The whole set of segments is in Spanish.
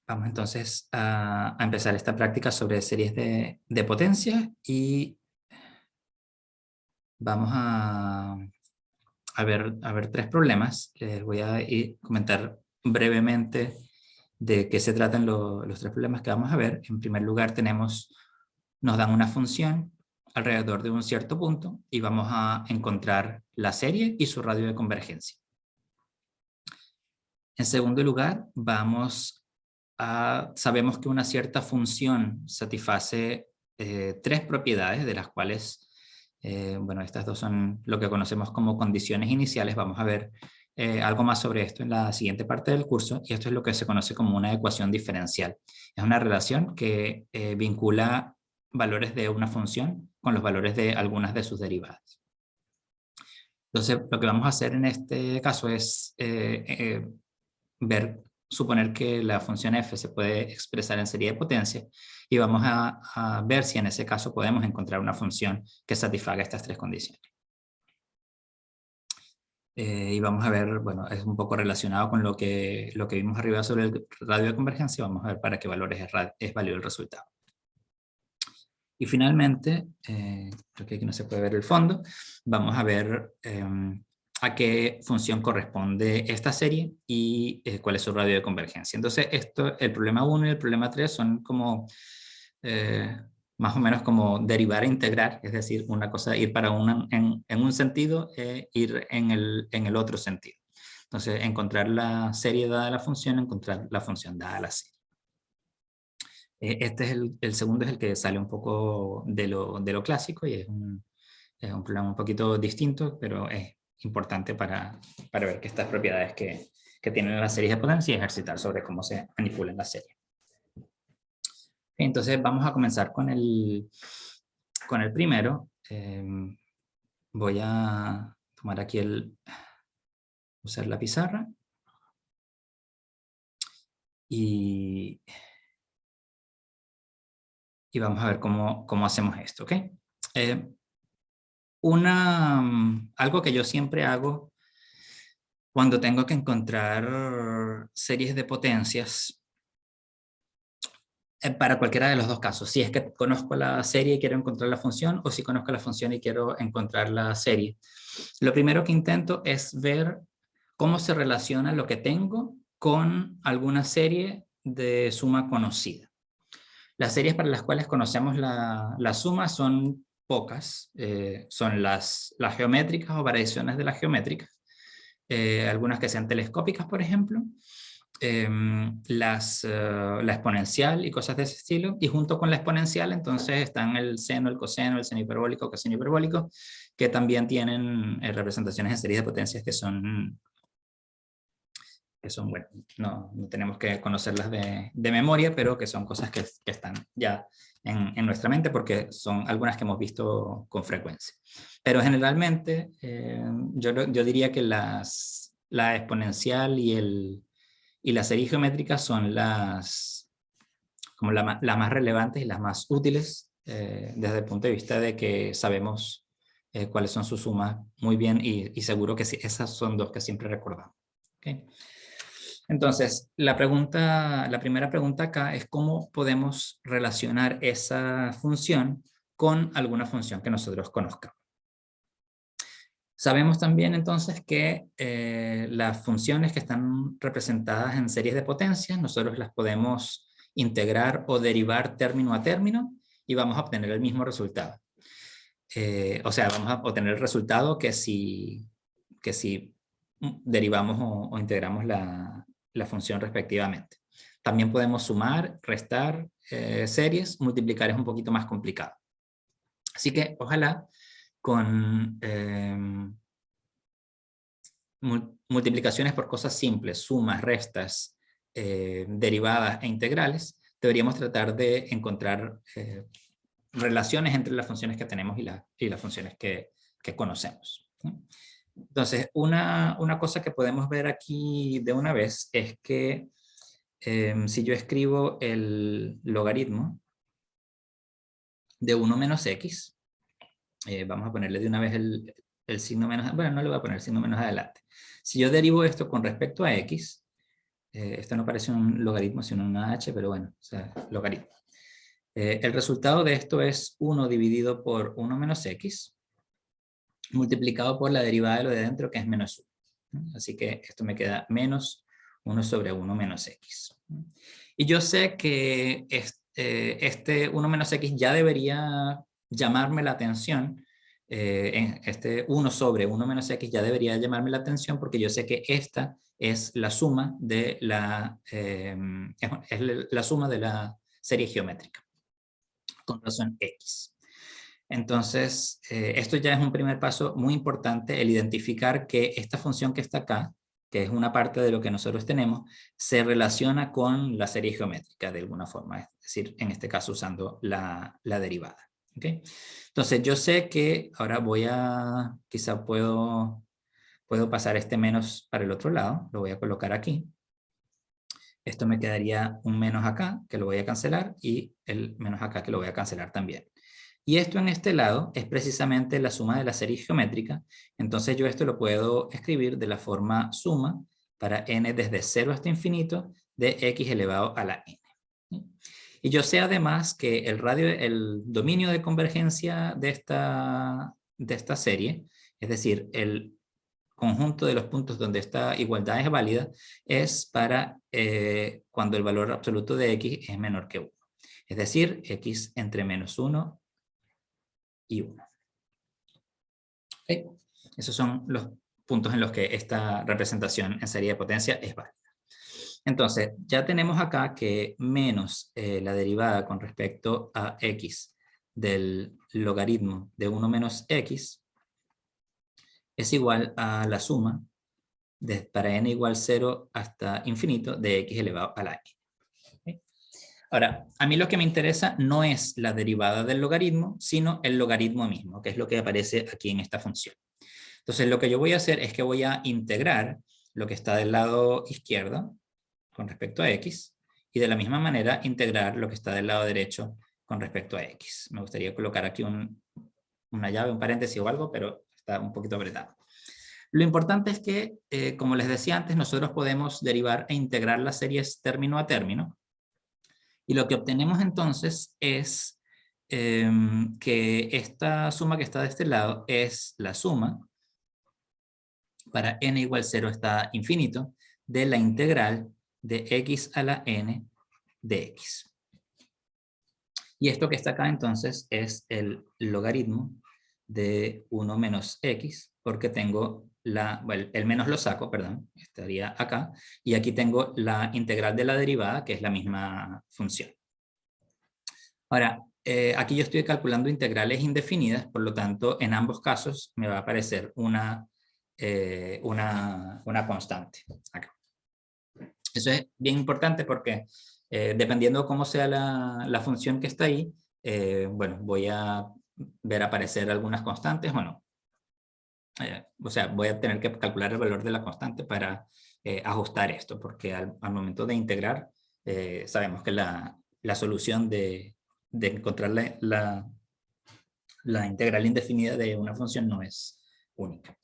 Vamos entonces a empezar esta práctica sobre series de potencia y vamos a ver tres problemas. Les voy a comentar brevemente de qué se tratan los tres problemas que vamos a ver. En primer lugar nos dan una función alrededor de un cierto punto y vamos a encontrar la serie y su radio de convergencia. En segundo lugar, sabemos que una cierta función satisface tres propiedades, de las cuales, bueno, estas dos son lo que conocemos como condiciones iniciales. Vamos a ver algo más sobre esto en la siguiente parte del curso, y esto es lo que se conoce como una ecuación diferencial. Es una relación que vincula valores de una función con los valores de algunas de sus derivadas. Entonces, lo que vamos a hacer en este caso es suponer que la función f se puede expresar en serie de potencia y vamos a ver si en ese caso podemos encontrar una función que satisfaga estas tres condiciones. Y vamos a ver, bueno, es un poco relacionado con lo que vimos arriba sobre el radio de convergencia. Vamos a ver para qué valores es válido el resultado. Y finalmente, creo que aquí no se puede ver el fondo, vamos a ver a qué función corresponde esta serie y cuál es su radio de convergencia. Entonces, el problema 1 y el problema 3 son como, más o menos como derivar e integrar, es decir, una cosa ir para en un sentido, ir en el otro sentido. Entonces, encontrar la serie dada la función, encontrar la función dada la serie. Este es el segundo, es el que sale un poco de lo clásico y es un problema un poquito distinto, pero es importante para ver que estas propiedades que tienen las series de potencia y ejercitar sobre cómo se manipulan las series. Entonces vamos a comenzar con el primero. Voy a tomar aquí usar la pizarra y vamos a ver cómo hacemos esto, ¿ok? Algo que yo siempre hago cuando tengo que encontrar series de potencias, para cualquiera de los dos casos, si es que conozco la serie y quiero encontrar la función, o si conozco la función y quiero encontrar la serie. Lo primero que intento es ver cómo se relaciona lo que tengo con alguna serie de suma conocida. Las series para las cuales conocemos la suma son pocas, son las geométricas o variaciones de las geométricas, algunas que sean telescópicas, por ejemplo, la exponencial y cosas de ese estilo, y junto con la exponencial entonces están el seno, el coseno, el seno hiperbólico, coseno hiperbólico, que también tienen representaciones en series de potencias que son bueno, no tenemos que conocerlas de memoria, pero que son cosas que están ya en nuestra mente porque son algunas que hemos visto con frecuencia. Pero generalmente yo diría que la exponencial y la serie geométrica son como las más relevantes y las más útiles desde el punto de vista de que sabemos cuáles son sus sumas muy bien y seguro que sí, esas son dos que siempre recordamos. ¿Okay? Entonces, la primera pregunta acá es cómo podemos relacionar esa función con alguna función que nosotros conozcamos. Sabemos también entonces que las funciones que están representadas en series de potencias, nosotros las podemos integrar o derivar término a término y vamos a obtener el mismo resultado. O sea, vamos a obtener el resultado que si derivamos o integramos la función respectivamente. También podemos sumar, restar series, multiplicar es un poquito más complicado. Así que ojalá con multiplicaciones por cosas simples, sumas, restas, derivadas e integrales, deberíamos tratar de encontrar relaciones entre las funciones que tenemos y las funciones que conocemos. Entonces, una cosa que podemos ver aquí de una vez es que si yo escribo el logaritmo de 1 menos x, vamos a ponerle de una vez el signo menos, bueno, no le voy a poner el signo menos adelante. Si yo derivo esto con respecto a x, Esto no parece un logaritmo sino una h, pero bueno, o sea, logaritmo. El resultado de esto es 1 dividido por 1 menos x, multiplicado por la derivada de lo de dentro, que es menos 1. Así que esto me queda menos 1 sobre 1 menos x. Y yo sé que este 1 menos x ya debería llamarme la atención. Este 1 sobre 1 menos x ya debería llamarme la atención, porque yo sé que esta es la suma de es la suma de la serie geométrica con razón x. Entonces, esto ya es un primer paso muy importante, el identificar que esta función que está acá, que es una parte de lo que nosotros tenemos, se relaciona con la serie geométrica de alguna forma, es decir, en este caso usando la derivada. ¿Okay? Entonces, yo sé que ahora quizá puedo pasar este menos para el otro lado, lo voy a colocar aquí. Esto me quedaría un menos acá, que lo voy a cancelar, y el menos acá, que lo voy a cancelar también. Y esto en este lado es precisamente la suma de la serie geométrica. Entonces yo esto lo puedo escribir de la forma suma para n desde 0 hasta infinito de x elevado a la n. Y yo sé además que el dominio de convergencia de esta serie, es decir, el conjunto de los puntos donde esta igualdad es válida, es para cuando el valor absoluto de x es menor que 1. Es decir, x entre menos 1 y 1. ¿Okay? Esos son los puntos en los que esta representación en serie de potencia es válida. Entonces, ya tenemos acá que menos la derivada con respecto a x del logaritmo de 1 menos x es igual a la suma para n igual 0 hasta infinito de x elevado a la n. ¿Okay? Ahora, a mí lo que me interesa no es la derivada del logaritmo, sino el logaritmo mismo, que es lo que aparece aquí en esta función. Entonces, lo que yo voy a hacer es que voy a integrar lo que está del lado izquierdo con respecto a x, y de la misma manera integrar lo que está del lado derecho con respecto a x. Me gustaría colocar aquí una llave, un paréntesis o algo, pero está un poquito apretado. Lo importante es que, como les decía antes, nosotros podemos derivar e integrar las series término a término, y lo que obtenemos entonces es que esta suma que está de este lado es la suma para n igual 0 hasta infinito de la integral de x a la n de x. Y esto que está acá entonces es el logaritmo de 1 menos x, porque tengo bueno, el menos lo saco, perdón, estaría acá, y aquí tengo la integral de la derivada, que es la misma función. Ahora, aquí yo estoy calculando integrales indefinidas, por lo tanto, en ambos casos me va a aparecer una constante acá. Eso es bien importante porque dependiendo cómo sea la función que está ahí, bueno, voy a ver aparecer algunas constantes o no. O sea, voy a tener que calcular el valor de la constante para ajustar esto, porque al momento de integrar, sabemos que la solución de encontrar la integral indefinida de una función no es única.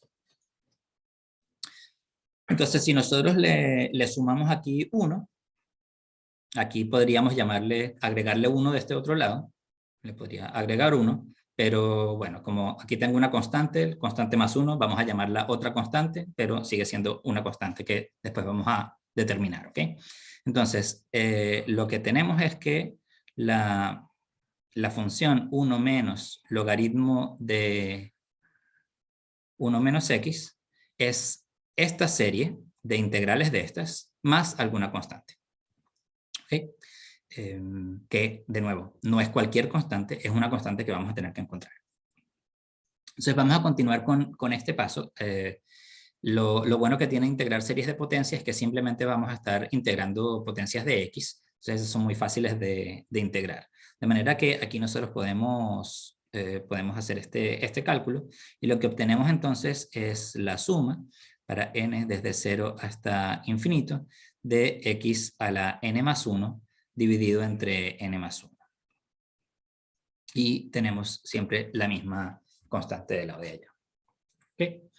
Entonces, si nosotros le sumamos aquí 1, aquí podríamos agregarle 1 de este otro lado, le podría agregar 1, pero bueno, como aquí tengo una constante, constante más 1, vamos a llamarla otra constante, pero sigue siendo una constante que después vamos a determinar, ¿ok? Entonces, lo que tenemos es que la función 1 menos logaritmo de 1 menos x es esta serie de integrales de estas más alguna constante. ¿Okay? Que, de nuevo, no es cualquier constante, es una constante que vamos a tener que encontrar. Entonces vamos a continuar con este paso. Lo bueno que tiene integrar series de potencia es que simplemente vamos a estar integrando potencias de x, entonces son muy fáciles de integrar. De manera que aquí nosotros podemos hacer este cálculo, y lo que obtenemos entonces es la suma para n desde 0 hasta infinito de x a la n más 1 dividido entre n más 1. Y tenemos siempre la misma constante del lado de allá. ¿Okay?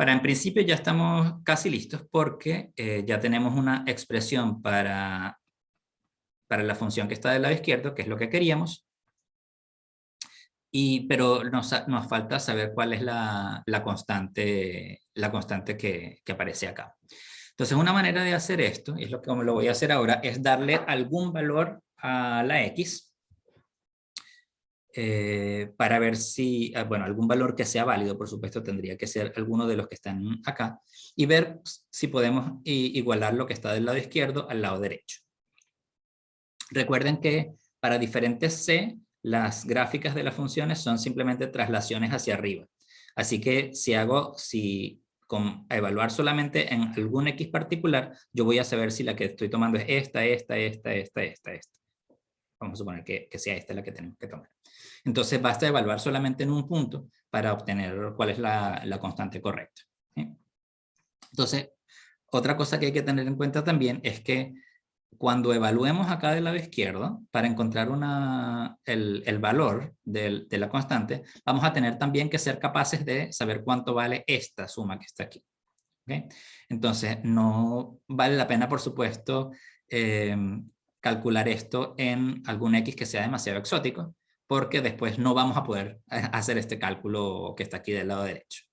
En principio ya estamos casi listos porque ya tenemos una expresión para la función que está del lado izquierdo, que es lo que queríamos, pero nos falta saber cuál es la constante que aparece acá. Entonces, una manera de hacer esto, y es lo que lo voy a hacer ahora, es darle algún valor a la x, para ver si, bueno, algún valor que sea válido, por supuesto, tendría que ser alguno de los que están acá, y ver si podemos igualar lo que está del lado izquierdo al lado derecho. Recuerden que para diferentes c, las gráficas de las funciones son simplemente traslaciones hacia arriba. Así que si con evaluar solamente en algún x particular, yo voy a saber si la que estoy tomando es esta. Vamos a suponer que sea esta la que tenemos que tomar. Entonces basta evaluar solamente en un punto para obtener cuál es la constante correcta. ¿Sí? Entonces, otra cosa que hay que tener en cuenta también es que cuando evaluemos acá del lado izquierdo, para encontrar el valor de la constante, vamos a tener también que ser capaces de saber cuánto vale esta suma que está aquí. ¿Okay? Entonces, no vale la pena, por supuesto, calcular esto en algún X que sea demasiado exótico, porque después no vamos a poder hacer este cálculo que está aquí del lado derecho.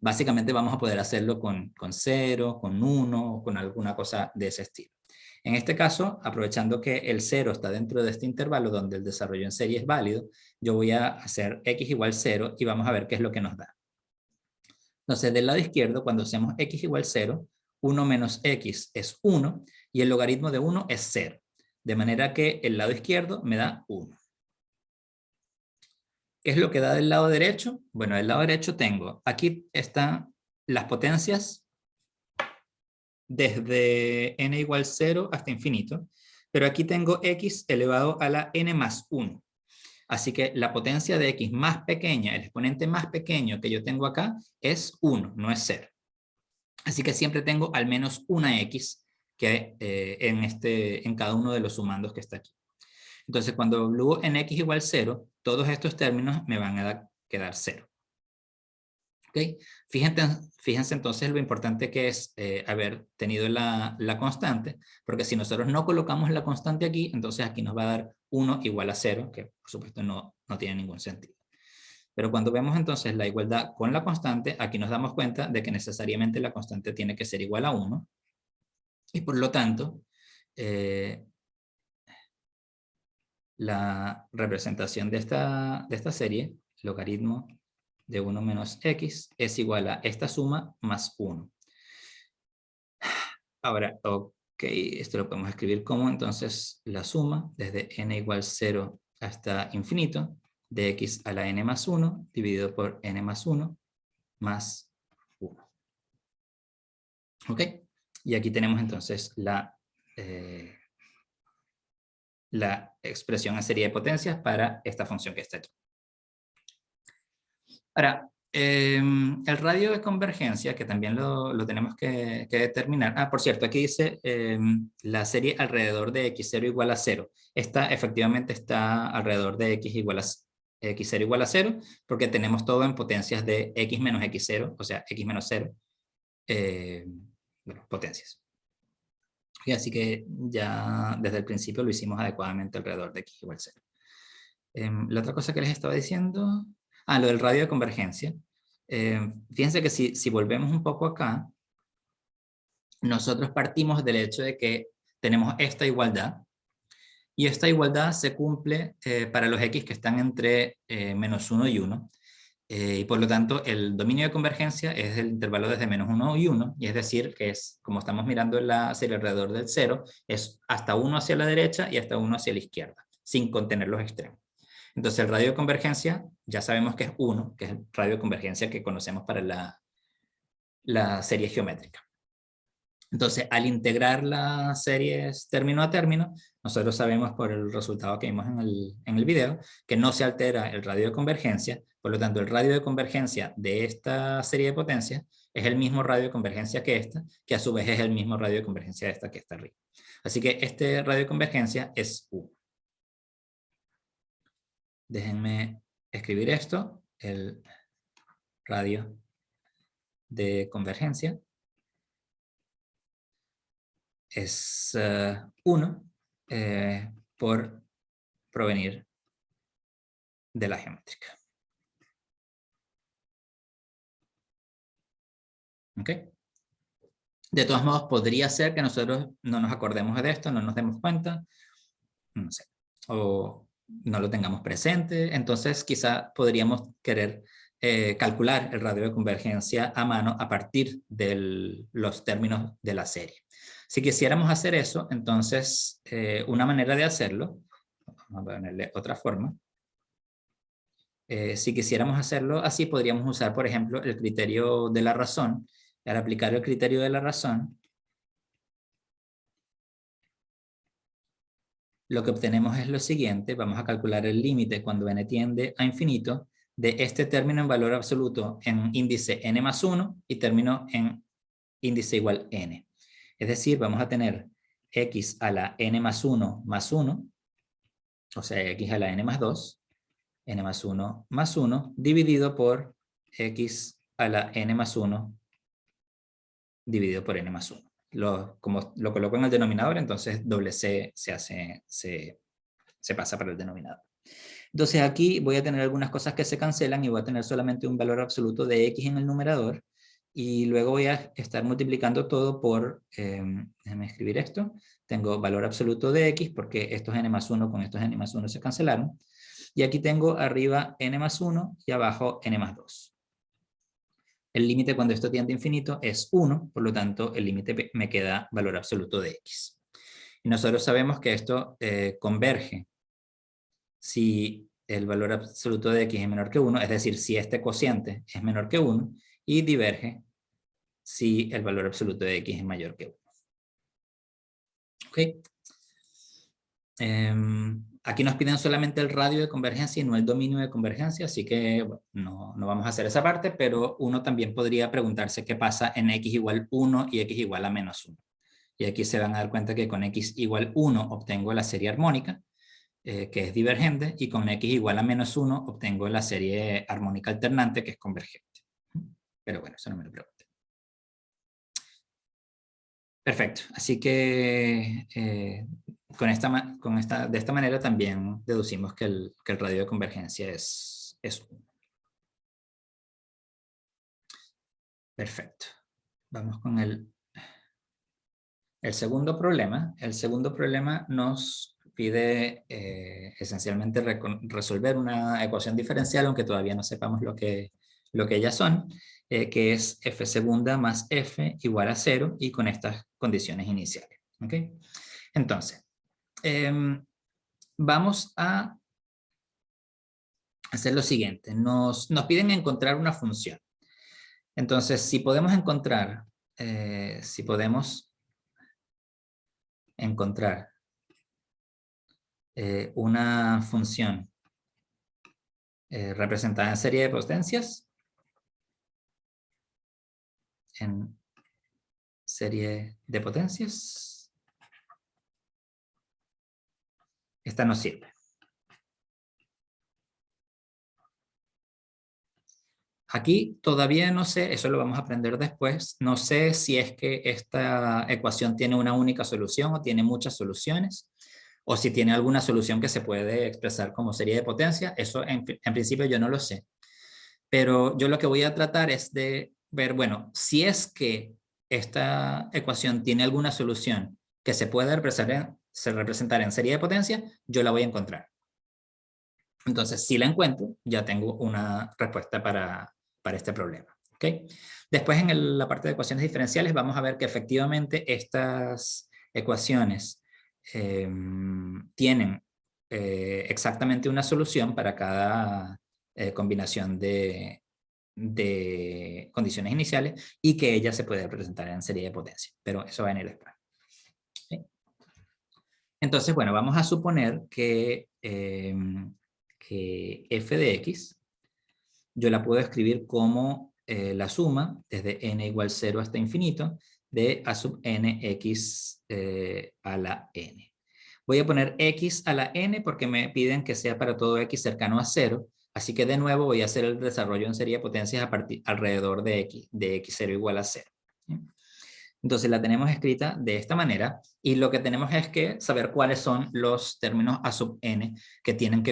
Básicamente vamos a poder hacerlo con 0, con 1, con alguna cosa de ese estilo. En este caso, aprovechando que el 0 está dentro de este intervalo donde el desarrollo en serie es válido, yo voy a hacer x igual 0 y vamos a ver qué es lo que nos da. Entonces, del lado izquierdo, cuando hacemos x igual 0, 1 menos x es 1 y el logaritmo de 1 es 0. De manera que el lado izquierdo me da 1. ¿Qué es lo que da del lado derecho? Bueno, del lado derecho tengo, aquí están las potencias desde n igual 0 hasta infinito, pero aquí tengo x elevado a la n más 1. Así que la potencia de x más pequeña, el exponente más pequeño que yo tengo acá, es 1, no es 0. Así que siempre tengo al menos una x que, en cada uno de los sumandos que está aquí. Entonces, cuando evalúo en x igual 0, todos estos términos me van a quedar 0. ¿Okay? Fíjense entonces lo importante que es haber tenido la constante, porque si nosotros no colocamos la constante aquí, entonces aquí nos va a dar 1 igual a 0, que por supuesto no tiene ningún sentido. Pero cuando vemos entonces la igualdad con la constante, aquí nos damos cuenta de que necesariamente la constante tiene que ser igual a 1, y por lo tanto, la representación de esta serie, logaritmo de 1 menos x, es igual a esta suma más 1. Ahora, ok, esto lo podemos escribir como entonces la suma desde n igual 0 hasta infinito de x a la n más 1 dividido por n más 1 más 1. Ok, y aquí tenemos entonces la expresión en serie de potencias para esta función que está aquí. Ahora, el radio de convergencia, que también lo tenemos que determinar. Por cierto, aquí dice la serie alrededor de x0 igual a 0. Esta efectivamente está alrededor de x0 igual a 0, porque tenemos todo en potencias de x menos x0, o sea, x menos 0, bueno, potencias. Y así que ya desde el principio lo hicimos adecuadamente alrededor de x igual a 0. La otra cosa que les estaba diciendo, lo del radio de convergencia. Fíjense que si volvemos un poco acá, nosotros partimos del hecho de que tenemos esta igualdad, y esta igualdad se cumple para los x que están entre menos 1 y 1, y por lo tanto el dominio de convergencia es el intervalo desde menos 1 y 1, y es decir, que es, como estamos mirando en la serie alrededor del 0, es hasta 1 hacia la derecha y hasta 1 hacia la izquierda, sin contener los extremos. Entonces el radio de convergencia ya sabemos que es 1, que es el radio de convergencia que conocemos para la serie geométrica. Entonces, al integrar las series término a término, nosotros sabemos por el resultado que vimos en el video, que no se altera el radio de convergencia, por lo tanto el radio de convergencia de esta serie de potencias es el mismo radio de convergencia que esta, que a su vez es el mismo radio de convergencia de esta que está arriba. Así que este radio de convergencia es 1. Déjenme escribir esto, el radio de convergencia es 1 por provenir de la geométrica. ¿Ok? De todos modos, podría ser que nosotros no nos acordemos de esto, no nos demos cuenta, no sé, o no lo tengamos presente. Entonces, quizá podríamos querer calcular el radio de convergencia a mano a partir de los términos de la serie. Si quisiéramos hacer eso, entonces una manera de hacerlo, vamos a ponerle otra forma, si quisiéramos hacerlo así, podríamos usar, por ejemplo, el criterio de la razón. Al aplicar el criterio de la razón, lo que obtenemos es lo siguiente. Vamos a calcular el límite cuando n tiende a infinito de este término en valor absoluto en índice n más 1 y término en índice igual n. Es decir, vamos a tener x a la n más 1 más 1, o sea, x a la n más 2, n más 1, dividido por x a la n más 1 dividido por n más 1. Como lo coloco en el denominador, entonces doble c se pasa para el denominador. Entonces aquí voy a tener algunas cosas que se cancelan y voy a tener solamente un valor absoluto de x en el numerador, y luego voy a estar multiplicando todo por, déjame escribir esto, tengo valor absoluto de x porque estos n más 1 con estos n más 1 se cancelaron, y aquí tengo arriba n más 1 y abajo n más 2. El límite cuando esto tiende a infinito es 1, por lo tanto el límite me queda valor absoluto de x. Y nosotros sabemos que esto converge si el valor absoluto de x es menor que 1, es decir, si este cociente es menor que 1, y diverge si el valor absoluto de x es mayor que 1. ¿Ok? Aquí nos piden solamente el radio de convergencia y no el dominio de convergencia, así que bueno, no vamos a hacer esa parte, pero uno también podría preguntarse qué pasa en x igual 1 y x igual a menos 1. Y aquí se van a dar cuenta que con x igual 1 obtengo la serie armónica, que es divergente, y con x igual a menos 1 obtengo la serie armónica alternante, que es convergente. Pero bueno, eso no me lo pregunté. Perfecto, así que de esta manera también deducimos que el radio de convergencia es 1. Perfecto. Vamos con el segundo problema. El segundo problema nos pide esencialmente resolver una ecuación diferencial, aunque todavía no sepamos lo que ellas son, que es f segunda más f igual a 0 y con estas condiciones iniciales. ¿Okay? Entonces, vamos a hacer lo siguiente. Nos piden encontrar una función. Entonces, si podemos encontrar una función representada en serie de potencias, esta nos sirve. Aquí todavía no sé, eso lo vamos a aprender después, no sé si es que esta ecuación tiene una única solución o tiene muchas soluciones, o si tiene alguna solución que se puede expresar como serie de potencia. Eso en principio yo no lo sé. Pero yo lo que voy a tratar es de ver, bueno, si es que esta ecuación tiene alguna solución que se pueda representar en serie de potencia, yo la voy a encontrar. Entonces, si la encuentro, ya tengo una respuesta para este problema. ¿Okay? Después, en la parte de ecuaciones diferenciales, vamos a ver que efectivamente estas ecuaciones tienen exactamente una solución para cada combinación de condiciones iniciales, y que ella se puede representar en serie de potencia. Pero eso va a venir después. ¿Okay? Entonces, bueno, vamos a suponer que f de x yo la puedo escribir como la suma desde n igual 0 hasta infinito de a sub n x a la n. Voy a poner x a la n porque me piden que sea para todo x cercano a 0, Así que de nuevo voy a hacer el desarrollo en serie de potencias alrededor de x0 igual a 0. Entonces la tenemos escrita de esta manera y lo que tenemos es que saber cuáles son los términos a sub n que tiene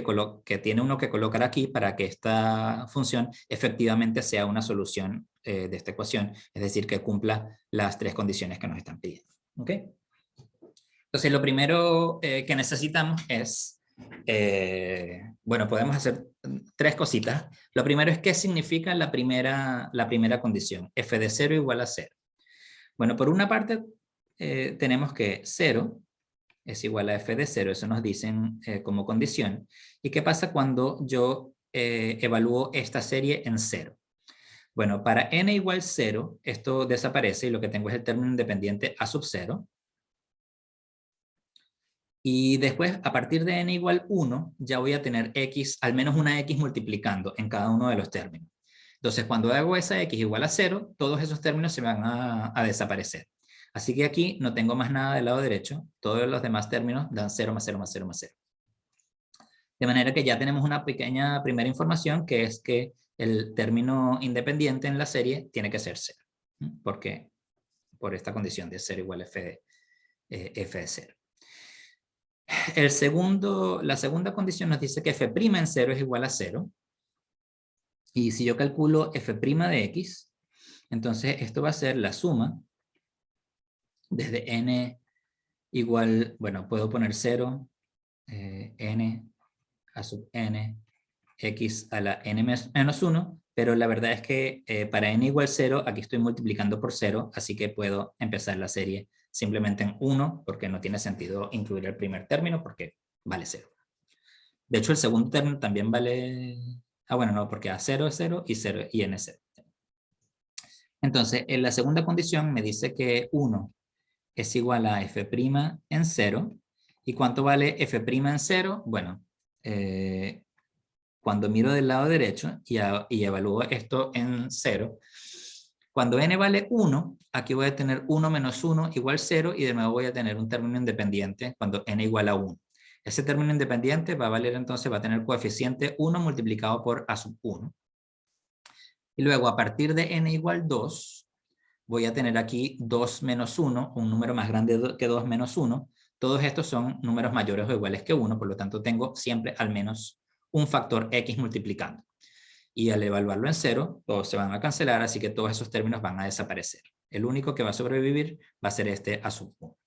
uno que colocar aquí para que esta función efectivamente sea una solución de esta ecuación, es decir, que cumpla las tres condiciones que nos están pidiendo. ¿Ok? Entonces lo primero que necesitamos es, bueno, podemos hacer tres cositas. Lo primero es qué significa la primera condición, f de 0 igual a 0. Bueno, por una parte tenemos que 0 es igual a f de 0, eso nos dicen como condición. ¿Y qué pasa cuando yo evalúo esta serie en 0? Bueno, para n igual 0, esto desaparece y lo que tengo es el término independiente a sub 0. Y después, a partir de n igual 1, ya voy a tener x, al menos una x multiplicando en cada uno de los términos. Entonces, cuando hago esa x igual a 0, todos esos términos se van a desaparecer. Así que aquí no tengo más nada del lado derecho. Todos los demás términos dan 0 más 0 más 0 más 0. De manera que ya tenemos una pequeña primera información, que es que el término independiente en la serie tiene que ser 0. Porque por esta condición de 0 igual a f de 0. La segunda condición nos dice que f' en 0 es igual a 0. Y si yo calculo f' de x, entonces esto va a ser la suma desde n igual, bueno, puedo poner 0, n a sub n, x a la n menos 1, pero la verdad es que para n igual 0, aquí estoy multiplicando por 0, así que puedo empezar la serie simplemente en 1, porque no tiene sentido incluir el primer término, porque vale 0. De hecho, el segundo término también vale... Ah, bueno, no, porque a 0 es 0 y n es 0. Entonces, en la segunda condición me dice que 1 es igual a f' en 0. ¿Y cuánto vale f' en 0? Bueno, cuando miro del lado derecho y evalúo esto en 0, cuando n vale 1, aquí voy a tener 1 menos 1 igual 0 y de nuevo voy a tener un término independiente cuando n igual a 1. Ese término independiente va a valer entonces, va a tener coeficiente 1 multiplicado por a sub 1. Y luego a partir de n igual 2, voy a tener aquí 2 menos 1, un número más grande que 2 menos 1. Todos estos son números mayores o iguales que 1, por lo tanto tengo siempre al menos un factor x multiplicando. Y al evaluarlo en 0, todos se van a cancelar, así que todos esos términos van a desaparecer. El único que va a sobrevivir va a ser este a sub 1.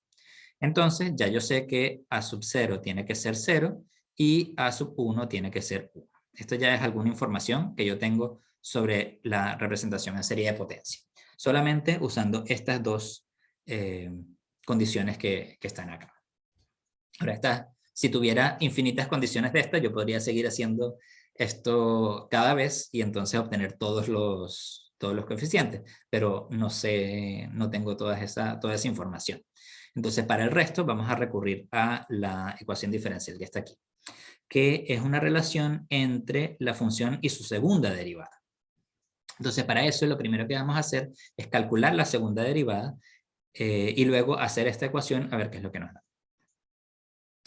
Entonces ya yo sé que a sub 0 tiene que ser 0 y a sub 1 tiene que ser 1. Esto ya es alguna información que yo tengo sobre la representación en serie de potencia. Solamente usando estas dos condiciones que están acá. Ahora, si tuviera infinitas condiciones de estas, yo podría seguir haciendo esto cada vez y entonces obtener todos los coeficientes, pero no sé, no tengo toda esa información. Entonces, para el resto vamos a recurrir a la ecuación diferencial que está aquí, que es una relación entre la función y su segunda derivada. Entonces, para eso lo primero que vamos a hacer es calcular la segunda derivada y luego hacer esta ecuación a ver qué es lo que nos da.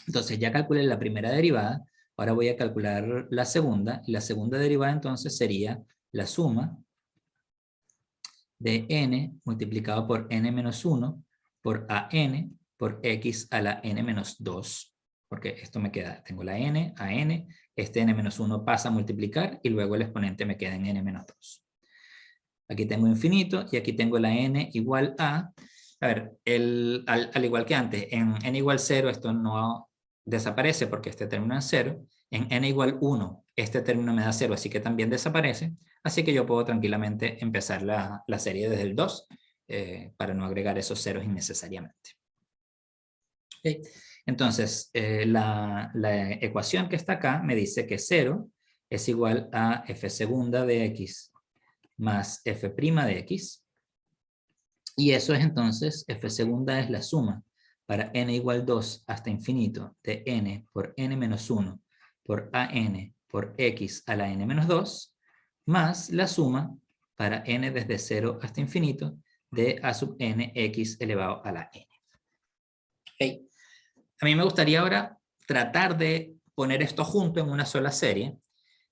Entonces ya calculé la primera derivada, ahora voy a calcular la segunda, y la segunda derivada entonces sería la suma de n multiplicado por n menos 1 por an por x a la n menos 2, porque esto me queda, tengo la n a n, este n menos 1 pasa a multiplicar y luego el exponente me queda en n menos 2. Aquí tengo infinito y aquí tengo la n igual a ver, al igual que antes, en n igual 0 esto no desaparece porque este término es 0. En n igual 1 este término me da 0, así que también desaparece. Así que yo puedo tranquilamente empezar la serie desde el 2 para no agregar esos ceros innecesariamente. ¿Okay? Entonces, la ecuación que está acá me dice que 0 es igual a f segunda de x más f' de x. Y eso es entonces, f segunda es la suma para n igual 2 hasta infinito de n por n menos 1 por an por x a la n menos 2, más la suma para n desde 0 hasta infinito de a sub n x elevado a la n. Okay. A mí me gustaría ahora tratar de poner esto junto en una sola serie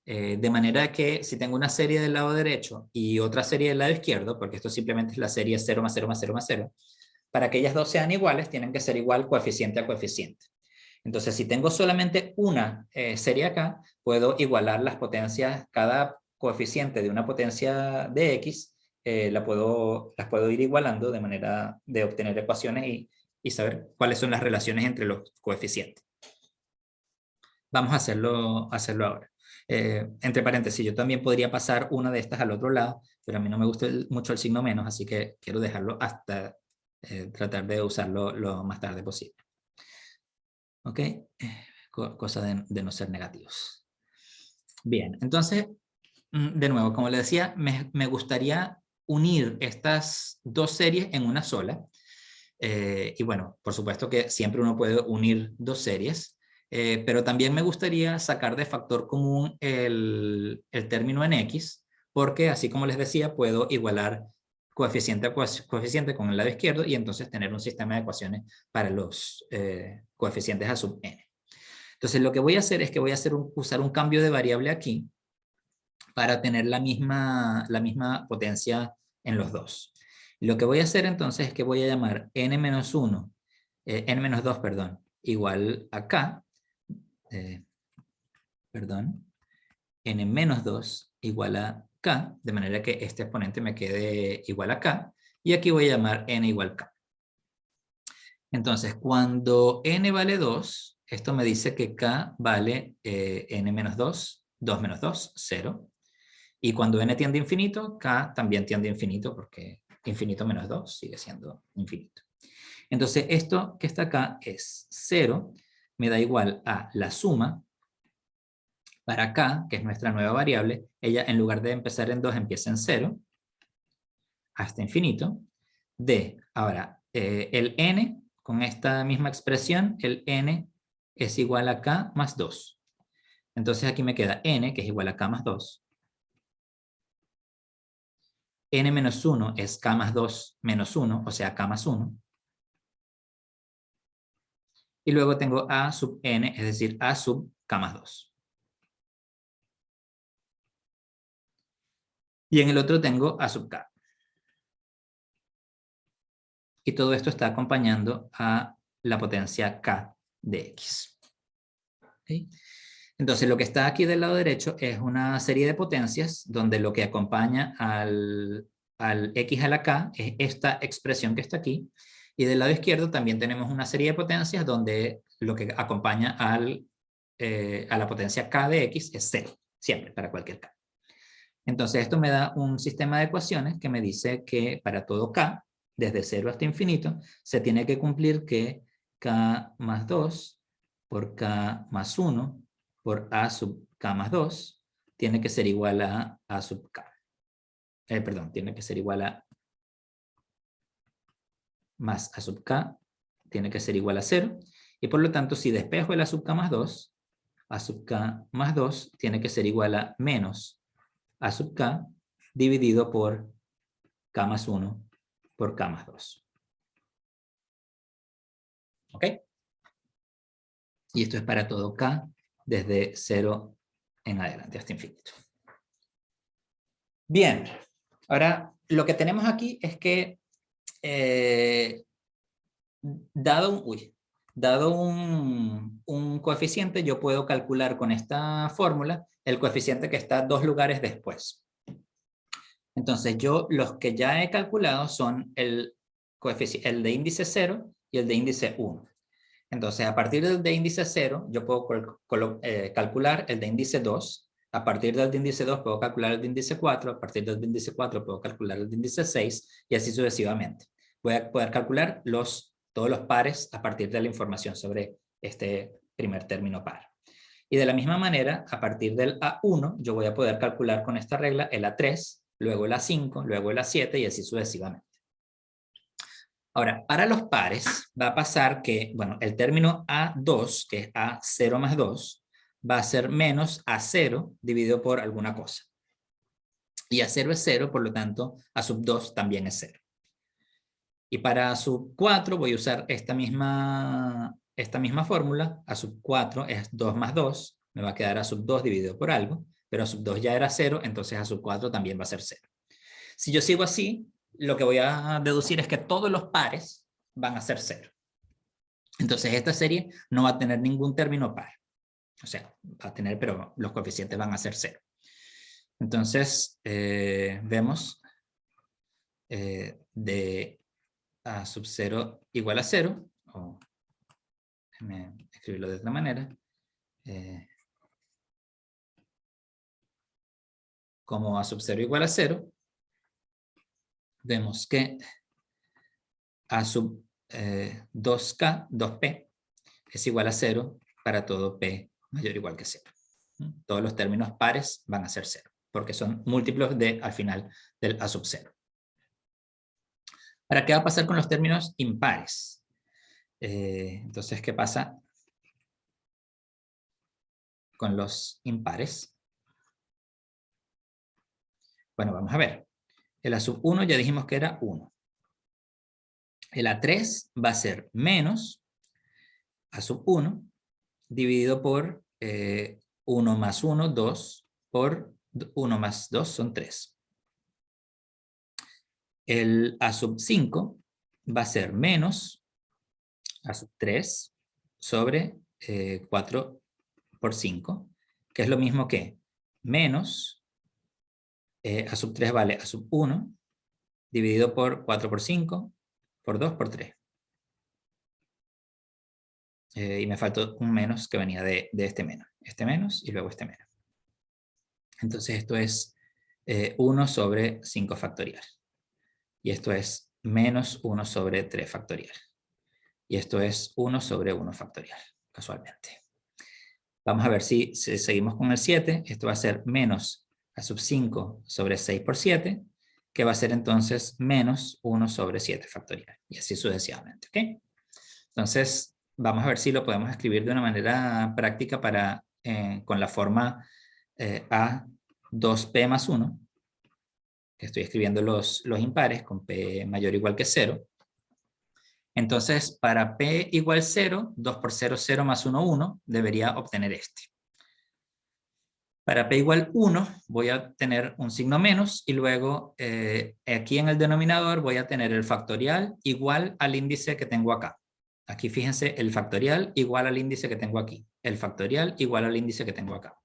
De manera que si tengo una serie del lado derecho y otra serie del lado izquierdo, porque esto simplemente es la serie 0 más 0 más 0 más 0, para que ellas dos sean iguales, tienen que ser igual coeficiente a coeficiente. Entonces, si tengo solamente una serie acá, puedo igualar las potencias, cada coeficiente de una potencia de X, las puedo ir igualando de manera de obtener ecuaciones y saber cuáles son las relaciones entre los coeficientes. Vamos a hacerlo ahora. Entre paréntesis, yo también podría pasar una de estas al otro lado, pero a mí no me gusta mucho el signo menos, así que quiero dejarlo hasta tratar de usarlo lo más tarde posible. ¿Ok? Cosa de no ser negativos. Bien, entonces, de nuevo, como le decía, me gustaría unir estas dos series en una sola. Y bueno, por supuesto que siempre uno puede unir dos series, pero también me gustaría sacar de factor común el término en X, porque así como les decía, puedo igualar coeficiente a coeficiente con el lado izquierdo y entonces tener un sistema de ecuaciones para los coeficientes a sub n. Entonces lo que voy a hacer es que voy a usar un cambio de variable aquí para tener la misma potencia en los dos. Lo que voy a hacer entonces es que voy a llamar n-1, n-2, perdón, igual a k, n-2 igual a k, de manera que este exponente me quede igual a k, y aquí voy a llamar n igual k. Entonces, cuando n vale 2, esto me dice que k vale n-2, 2 menos 2, 0. Y cuando n tiende a infinito, k también tiende a infinito porque infinito menos 2 sigue siendo infinito. Entonces esto que está acá es 0, me da igual a la suma para k, que es nuestra nueva variable. Ella en lugar de empezar en 2 empieza en 0 hasta infinito. Ahora, el n, con esta misma expresión, el n es igual a k más 2. Entonces aquí me queda n, que es igual a k más 2. n-1 es k más 2 menos 1, o sea, k más 1. Y luego tengo a sub n, es decir, a sub k más 2. Y en el otro tengo a sub k. Y todo esto está acompañando a la potencia k de x. ¿Okay? Entonces, lo que está aquí del lado derecho es una serie de potencias donde lo que acompaña al x a la k es esta expresión que está aquí. Y del lado izquierdo también tenemos una serie de potencias donde lo que acompaña a la potencia k de x es 0, siempre, para cualquier k. Entonces esto me da un sistema de ecuaciones que me dice que para todo k, desde 0 hasta infinito, se tiene que cumplir que k más 2 por k más 1 por a sub k más 2 tiene que ser igual a sub k. Tiene que ser igual a más a sub k tiene que ser igual a 0. Y por lo tanto, si despejo el a sub k más 2, a sub k más 2 tiene que ser igual a menos a sub k dividido por k más 1 por k más 2. ¿Ok? Y esto es para todo k desde 0 en adelante hasta infinito. Bien, ahora lo que tenemos aquí es que dado un coeficiente, yo puedo calcular con esta fórmula el coeficiente que está 2 lugares después. Entonces yo los que ya he calculado son el de índice 0 y el de índice 1. Entonces a partir del de índice 0 yo puedo calcular el de índice 2. A partir del de índice 2 puedo calcular el de índice 4. A partir del de índice 4 puedo calcular el de índice 6 y así sucesivamente. Voy a poder calcular todos los pares a partir de la información sobre este primer término par. Y de la misma manera, a partir del A1, yo voy a poder calcular con esta regla el A3, luego el A5, luego el A7 y así sucesivamente. Ahora, para los pares va a pasar que, bueno, el término A2, que es A0 más 2, va a ser menos A0 dividido por alguna cosa. Y A0 es 0, por lo tanto, A sub 2 también es 0. Y para A sub 4 voy a usar esta misma fórmula. A sub 4 es 2 más 2, me va a quedar A sub 2 dividido por algo. pero a sub 2 ya era 0, entonces a sub 4 también va a ser 0. Si yo sigo así, lo que voy a deducir es que todos los pares van a ser 0. Entonces esta serie no va a tener ningún término par. O sea, va a tener, pero los coeficientes van a ser 0. Entonces, vemos de a sub 0 igual a 0, o déjame escribirlo de esta manera, como a sub 0 igual a 0, vemos que a sub 2k, 2p, es igual a 0 para todo p mayor o igual que 0. Todos los términos pares van a ser 0, porque son múltiplos de al final del a sub 0. ¿Para qué va a pasar con los términos impares? Entonces, ¿qué pasa con los impares? Bueno, vamos a ver. El a sub 1 ya dijimos que era 1. El A3 va a ser menos a sub 1 dividido por 1 más 1, 2, por 1 más 2 son 3. El a sub 5 va a ser menos a sub 3 sobre 4 por 5, que es lo mismo que menos a sub 3 vale a sub 1 dividido por 4 por 5 por 2 por 3. Y me faltó un menos que venía de este menos y luego este menos. Entonces esto es 1 sobre 5 factorial. Y esto es menos 1 sobre 3 factorial. Y esto es 1 sobre 1 factorial, casualmente. Vamos a ver si seguimos con el 7. Esto va a ser menos a sub 5 sobre 6 por 7, que va a ser entonces menos 1 sobre 7 factorial. Y así sucesivamente. ¿Okay? Entonces, vamos a ver si lo podemos escribir de una manera práctica para, con la forma A2P más 1, que estoy escribiendo los impares con P mayor o igual que 0. Entonces, para P igual 0, 2 por 0, 0 más 1, 1, debería obtener este. Para P igual 1, voy a tener un signo menos y luego aquí en el denominador voy a tener el factorial igual al índice que tengo acá. Aquí fíjense, el factorial igual al índice que tengo aquí. El factorial igual al índice que tengo acá.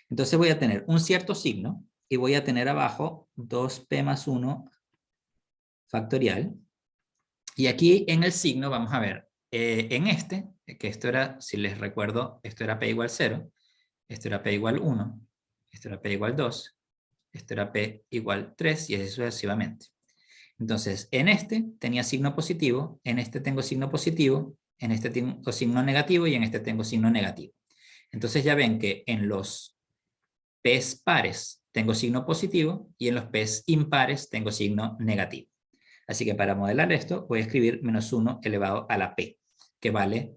Entonces voy a tener un cierto signo y voy a tener abajo 2P más 1 factorial. Y aquí en el signo vamos a ver, en este, que esto era, si les recuerdo, esto era P igual 0, esto era P igual 1, esto era P igual 2, esto era P igual 3 y así sucesivamente. Entonces, en este tenía signo positivo, en este tengo signo positivo, en este tengo signo negativo y en este tengo signo negativo. Entonces ya ven que en los P's pares tengo signo positivo y en los P's impares tengo signo negativo. Así que para modelar esto voy a escribir menos 1 elevado a la P, que vale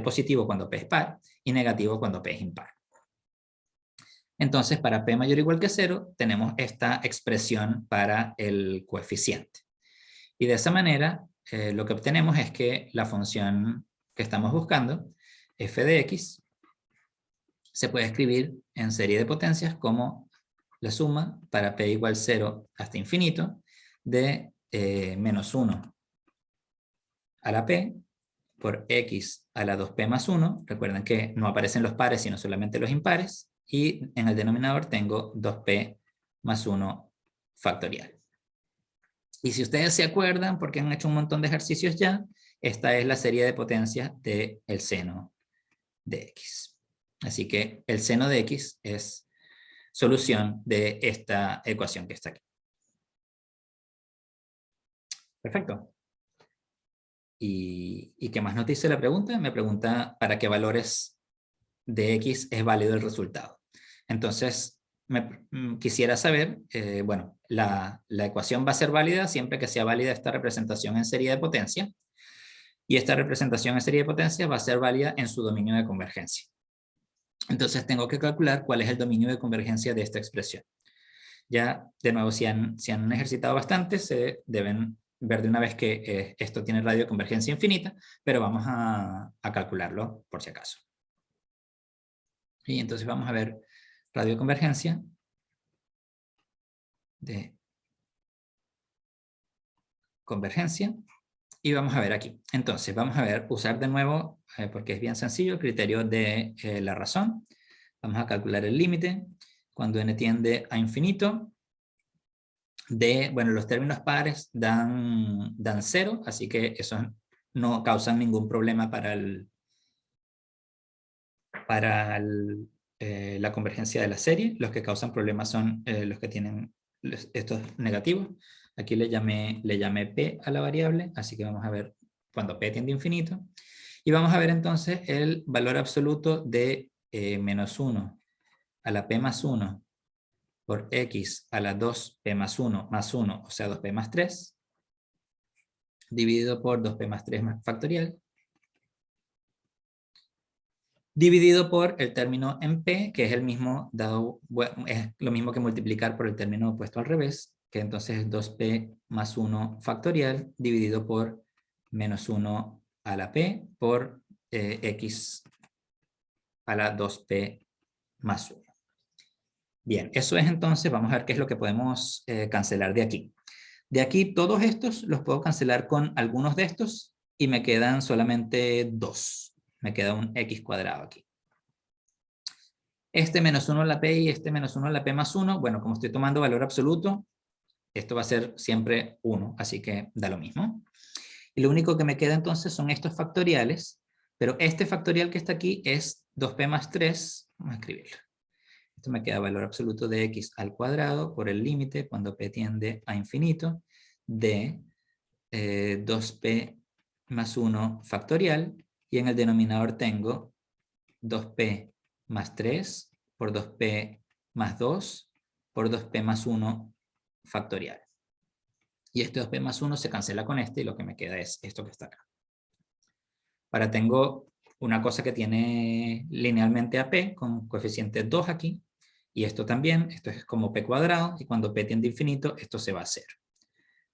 positivo cuando P es par y negativo cuando P es impar. Entonces, para P mayor o igual que 0, tenemos esta expresión para el coeficiente. Y de esa manera, lo que obtenemos es que la función que estamos buscando, f de x, se puede escribir en serie de potencias como la suma para P igual 0 hasta infinito de menos 1 a la P por x a la 2P más 1. Recuerden que no aparecen los pares, sino solamente los impares. Y en el denominador tengo 2P más 1 factorial. Y si ustedes se acuerdan, porque han hecho un montón de ejercicios ya, esta es la serie de potencias del seno de x. Así que el seno de x es solución de esta ecuación que está aquí. Perfecto. ¿Y qué más nos dice la pregunta? Me pregunta para qué valores de x es válido el resultado. Entonces, quisiera saber, bueno, la ecuación va a ser válida siempre que sea válida esta representación en serie de potencia. Y esta representación en serie de potencia va a ser válida en su dominio de convergencia. Entonces tengo que calcular cuál es el dominio de convergencia de esta expresión. Ya, de nuevo, si han ejercitado bastante, se deben ver de una vez que esto tiene radio de convergencia infinita, pero vamos a calcularlo por si acaso. Y entonces vamos a ver radio de convergencia de convergencia. Y vamos a ver aquí. Entonces, vamos a ver, usar de nuevo, porque es bien sencillo, el criterio de la razón. Vamos a calcular el límite cuando n tiende a infinito. Bueno, los términos pares dan 0, así que eso no causan ningún problema para la convergencia de la serie. Los que causan problemas son los que tienen estos negativos. Aquí le llamé P a la variable, así que vamos a ver cuando P tiende a infinito. Y vamos a ver entonces el valor absoluto de menos 1 a la P más 1 por X a la 2P más 1, o sea 2P más 3, dividido por 2P más 3 factorial, dividido por el término en P, que es el mismo es lo mismo que multiplicar por el término opuesto al revés, que entonces es 2P más 1 factorial, dividido por menos 1 a la P por X a la 2P más 1. Bien, eso es entonces, vamos a ver qué es lo que podemos cancelar de aquí. De aquí todos estos los puedo cancelar con algunos de estos y me quedan solamente 2. Me queda un x cuadrado aquí. Este menos 1 a la p y este menos 1 a la p más 1, bueno, como estoy tomando valor absoluto, esto va a ser siempre 1, así que da lo mismo. Y lo único que me queda entonces son estos factoriales, pero este factorial que está aquí es 2p más 3, vamos a escribirlo. Esto me queda valor absoluto de x al cuadrado por el límite cuando p tiende a infinito de 2p más 1 factorial, y en el denominador tengo 2p más 3 por 2p más 2 por 2p más 1 factorial. Y este 2p más 1 se cancela con este y lo que me queda es esto que está acá. Ahora tengo una cosa que tiene linealmente a p con coeficiente 2 aquí, y esto también, esto es como p cuadrado, y cuando p tiende a infinito, esto se va a 0.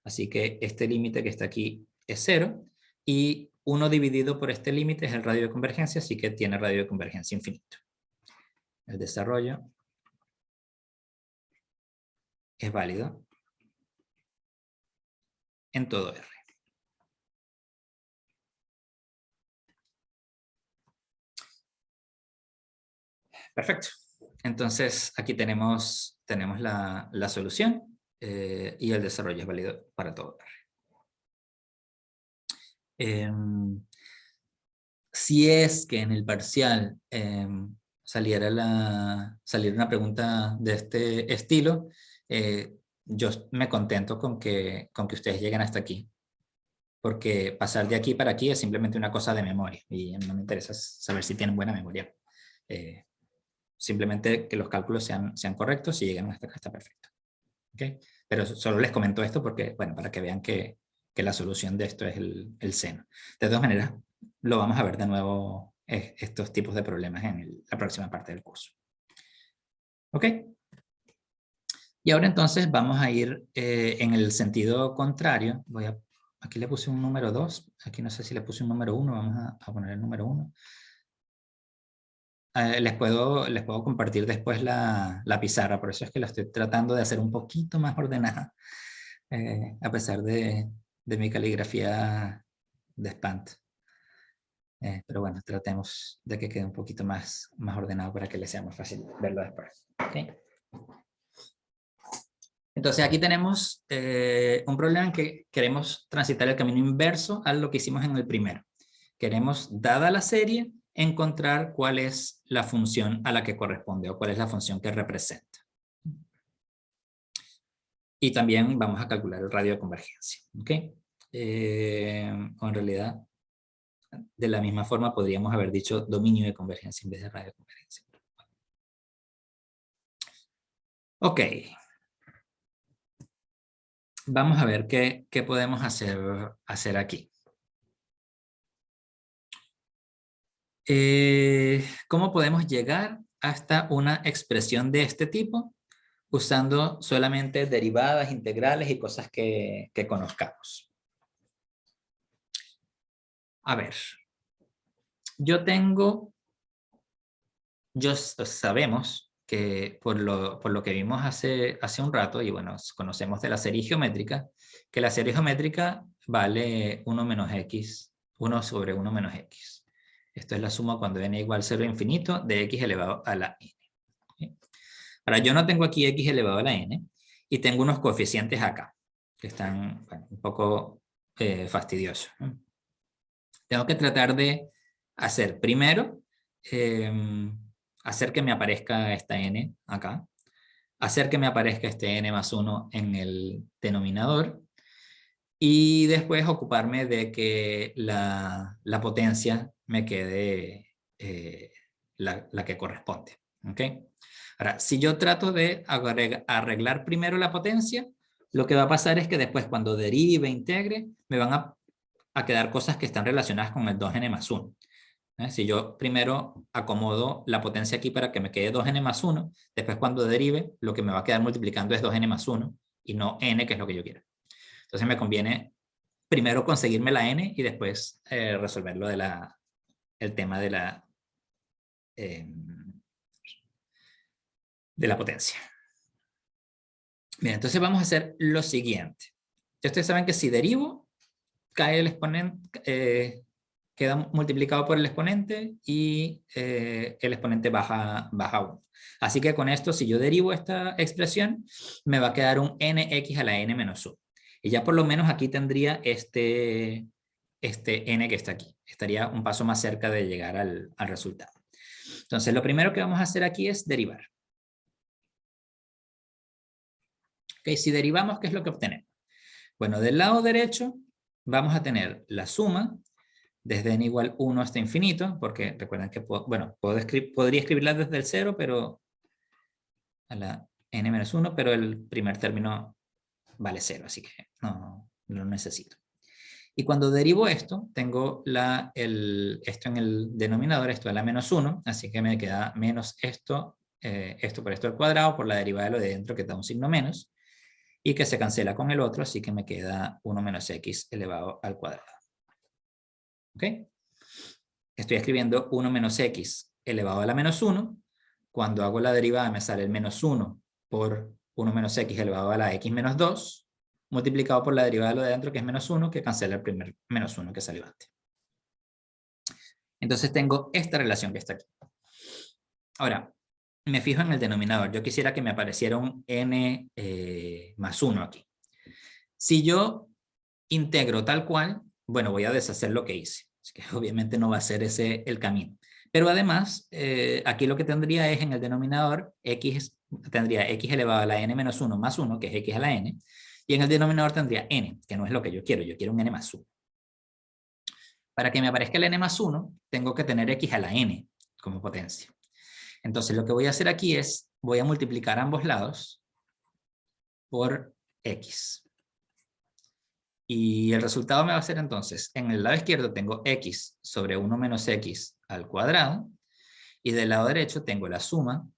Así que este límite que está aquí es 0, y 1 dividido por este límite es el radio de convergencia, así que tiene radio de convergencia infinito. El desarrollo es válido en todo R. Perfecto. Entonces aquí tenemos la solución y el desarrollo es válido para todo R. Si es que en el parcial saliera una pregunta de este estilo, yo me contento con que ustedes lleguen hasta aquí. Porque pasar de aquí para aquí es simplemente una cosa de memoria y no me interesa saber si tienen buena memoria. Simplemente que los cálculos sean correctos y lleguen hasta acá está perfecto. ¿Okay? Pero solo les comento esto porque, bueno, para que vean que la solución de esto es el seno. De todas maneras, lo vamos a ver de nuevo estos tipos de problemas en la próxima parte del curso. ¿Ok? Y ahora entonces vamos a ir en el sentido contrario. Aquí le puse un número 2, aquí no sé si le puse un número 1, vamos a poner el número 1. Les puedo compartir después la pizarra, por eso es que la estoy tratando de hacer un poquito más ordenada, a pesar de mi caligrafía de espanto. Pero bueno, tratemos de que quede un poquito más ordenado para que les sea más fácil verlo después. ¿Okay? Entonces aquí tenemos un problema en que queremos transitar el camino inverso a lo que hicimos en el primero. Queremos, dada la serie, encontrar cuál es la función a la que corresponde o cuál es la función que representa. Y también vamos a calcular el radio de convergencia. ¿Okay? O en realidad, de la misma forma podríamos haber dicho dominio de convergencia en vez de radio de convergencia. Ok. Vamos a ver qué podemos hacer aquí. ¿Cómo podemos llegar hasta una expresión de este tipo? Usando solamente derivadas, integrales y cosas que conozcamos. A ver, sabemos que por lo que vimos hace un rato, y bueno, conocemos de la serie geométrica, que la serie geométrica vale 1 menos x, 1 sobre 1 menos x. Esto es la suma cuando n igual 0 a infinito de x elevado a la n. ¿Sí? Ahora, yo no tengo aquí x elevado a la n, y tengo unos coeficientes acá, que están bueno, un poco fastidiosos. Tengo que tratar de hacer primero, hacer que me aparezca esta n acá, hacer que me aparezca este n más 1 en el denominador, y después ocuparme de que la potencia me quede la que corresponde. ¿Okay? Ahora, si yo trato de arreglar primero la potencia, lo que va a pasar es que después cuando derive, integre, me van a quedar cosas que están relacionadas con el 2n más 1. Si yo primero acomodo la potencia aquí para que me quede 2n más 1, después cuando derive, lo que me va a quedar multiplicando es 2n más 1 y no n, que es lo que yo quiero. Entonces me conviene primero conseguirme la n y después resolver el tema de la potencia. Bien, entonces vamos a hacer lo siguiente. Ya ustedes saben que si derivo, cae el exponente, queda multiplicado por el exponente y el exponente baja 1. Así que con esto, si yo derivo esta expresión, me va a quedar un nx a la n menos 1. Y ya por lo menos aquí tendría este n que está aquí. Estaría un paso más cerca de llegar al resultado. Entonces, lo primero que vamos a hacer aquí es derivar. Okay, si derivamos, ¿qué es lo que obtenemos? Bueno, del lado derecho vamos a tener la suma desde n igual 1 hasta infinito, porque recuerden que podría escribirla desde el 0, pero a la n menos 1, pero el primer término vale 0, así que no lo necesito. Y cuando derivo esto, tengo esto en el denominador, esto es la menos 1, así que me queda menos esto por esto al cuadrado, por la derivada de lo de dentro que da un signo menos, y que se cancela con el otro, así que me queda 1 menos x elevado al cuadrado. ¿Ok? Estoy escribiendo 1 menos x elevado a la menos 1. Cuando hago la derivada me sale el menos 1 por 1 menos x elevado a la x menos 2, multiplicado por la derivada de lo de dentro, que es menos 1, que cancela el primer menos 1 que salió antes. Entonces tengo esta relación que está aquí. Ahora, me fijo en el denominador. Yo quisiera que me apareciera un n más 1 aquí. Si yo integro tal cual, bueno, voy a deshacer lo que hice. Así que obviamente no va a ser ese el camino. Pero además, aquí lo que tendría es en el denominador, tendría x elevado a la n menos 1 más 1, que es x a la n, y en el denominador tendría n, que no es lo que yo quiero un n más 1. Para que me aparezca el n más 1, tengo que tener x a la n como potencia. Entonces lo que voy a hacer aquí es, voy a multiplicar ambos lados por x. Y el resultado me va a ser entonces, en el lado izquierdo tengo x sobre 1 menos x al cuadrado, y del lado derecho tengo la suma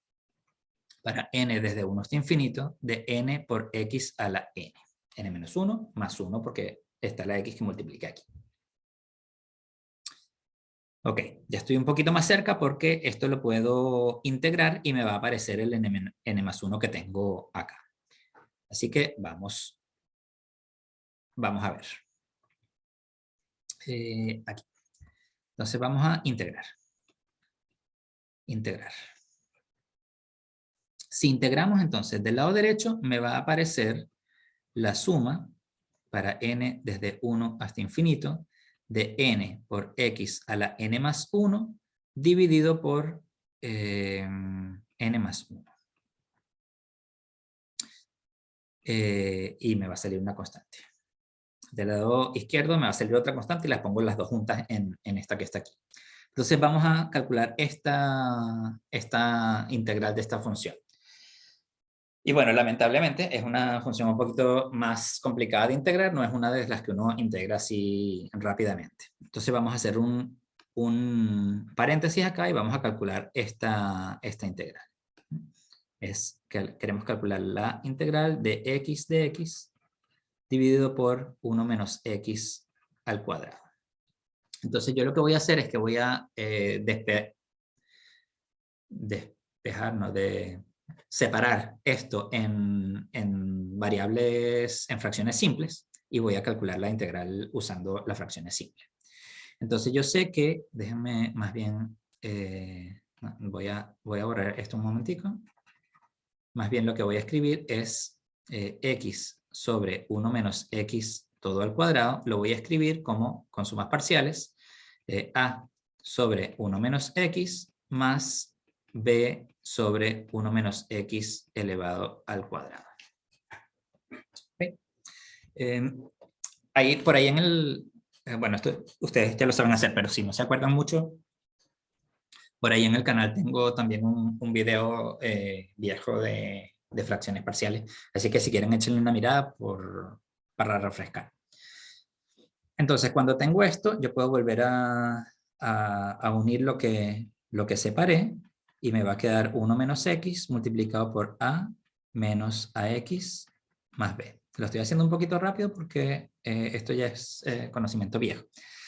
para n desde 1 hasta infinito de n por x a la n. n menos 1 más 1 porque está la x que multiplica aquí. Ok, ya estoy un poquito más cerca porque esto lo puedo integrar y me va a aparecer el n más 1 que tengo acá. Así que vamos a ver. Aquí. Entonces vamos a integrar. Integrar. Si integramos entonces del lado derecho me va a aparecer la suma para n desde 1 hasta infinito de n por x a la n más 1 dividido por n más 1. Y me va a salir una constante. Del lado izquierdo me va a salir otra constante y las pongo las dos juntas en esta que está aquí. Entonces vamos a calcular esta integral de esta función. Y bueno, lamentablemente es una función un poquito más complicada de integrar, no es una de las que uno integra así rápidamente. Entonces vamos a hacer un paréntesis acá y vamos a calcular esta integral. Queremos calcular la integral de x dividido por 1 menos x al cuadrado. Entonces yo lo que voy a hacer es que voy a dejarnos de separar esto en variables, en fracciones simples, y voy a calcular la integral usando las fracciones simples. Entonces yo sé que, déjenme más bien, voy a borrar esto un momentico. Más bien lo que voy a escribir es x sobre 1 menos x todo al cuadrado. Lo voy a escribir como con sumas parciales. A sobre 1 menos x más b sobre 1 menos x elevado al cuadrado. ¿Okay? Por ahí en el... bueno, esto ustedes ya lo saben hacer, pero si no se acuerdan mucho, por ahí en el canal tengo también un video viejo de fracciones parciales. Así que si quieren échenle una mirada para refrescar. Entonces, cuando tengo esto, yo puedo volver a unir lo que separé y me va a quedar 1 menos x multiplicado por a menos ax más b. Lo estoy haciendo un poquito rápido porque esto ya es conocimiento viejo.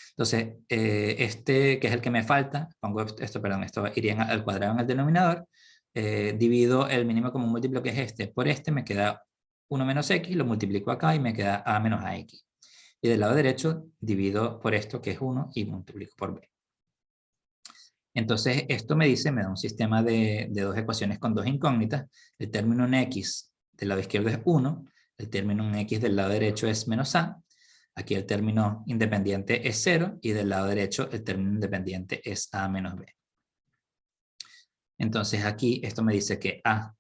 Entonces, este que es el que me falta, pongo esto, perdón, esto iría al cuadrado en el denominador, divido el mínimo común múltiplo que es este por este, me queda 1 menos x, lo multiplico acá y me queda a menos ax. Y del lado derecho divido por esto que es 1 y multiplico por b. Entonces esto me da un sistema de dos ecuaciones con dos incógnitas. El término en x del lado izquierdo es 1, el término en x del lado derecho es menos a. Aquí el término independiente es 0 y del lado derecho el término independiente es a menos b. Entonces aquí esto me dice que a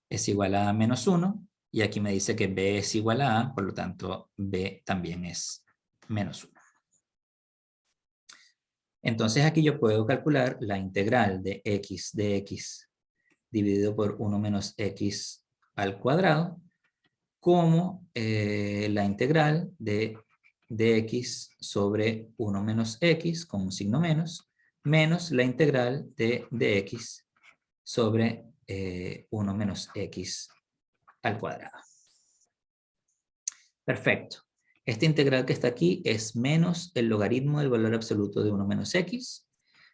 es igual a menos 1 y aquí me dice que b es igual a a, por lo tanto b también es menos 1. Entonces aquí yo puedo calcular la integral de x dividido por 1 menos x al cuadrado como la integral de dx sobre 1 menos x con un signo menos la integral de dx sobre 1 menos x al cuadrado. Perfecto. Esta integral que está aquí es menos el logaritmo del valor absoluto de 1 menos x,